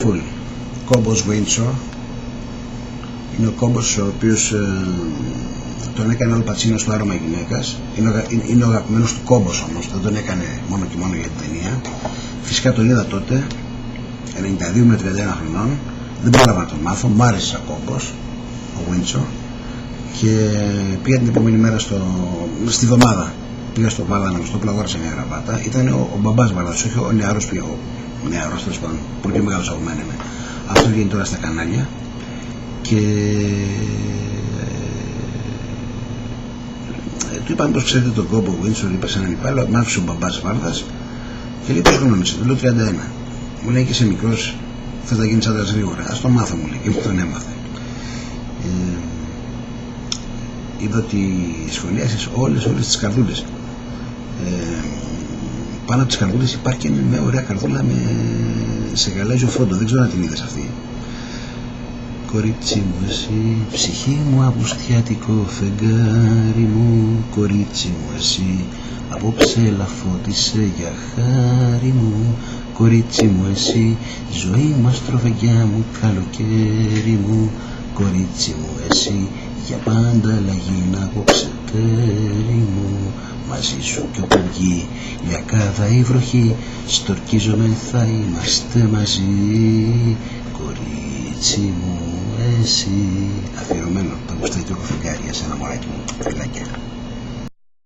Liverpool, κόμπος Windsor. Είναι ο κόμπος ο οποίος τον έκανε ο Πατσίνο στο Άρωμα Γυναίκας. Είναι ο αγαπημένος του κόμπος όμως, δεν τον έκανε μόνο και μόνο για την ταινία. Φυσικά τον είδα τότε, 92 με 31 χρονών, δεν πρόλαβα να τον μάθω, μ' άρεσε σαν κόμπος ο Windsor, και πήγα την επόμενη μέρα στη βδομάδα. Πήγα στο Βάλα να μου στο αγόρασα μια γραβάτα. Ήταν ο μπαμπάς Βαρδάς, όχι ο νεαρός πια. Ο νεαρός, τέλος πάντων, πολύ πιο μεγάλος από μένα. Αυτό βγαίνει τώρα στα κανάλια. Και του είπα πως ξέρετε τον κόμπο Windsor, είπα σε έναν υπάλληλο, μ' άφησε ο μπαμπάς Βάρδας και λέει πόσο χρονών είσαι, του λέω 31. Μου λέει και είσαι μικρός, θες να γίνεις άντρας γρήγορα, ας το μάθω, μου λέει, και μου τον έμαθε. Είδα ότι σχολίασες όλες τις καρδούλες. Πάνω από τις καρδούλες υπάρχει και μια ωραία καρδούλα σε γαλάζιο φόντο, δεν ξέρω αν την είδες αυτή. Κορίτσι μου εσύ, ψυχή μου απουστιάτικο φεγγάρι μου, κορίτσι μου εσύ, απόψε ελαφώτισε για χάρη μου, κορίτσι μου εσύ, ζωή μας τροφεγιά μου, καλοκαίρι μου, κορίτσι μου εσύ, για πάντα αλλαγή να απόψε τέρι μου, μαζί σου κι όπου βγει λιακάδα η βροχή, στορκίζομαι θα είμαστε μαζί, κορίτσι μου εσύ. Αφιερωμένο το γουστάει το φεγγάρι για σένα μωράκι μου, φιλάκια.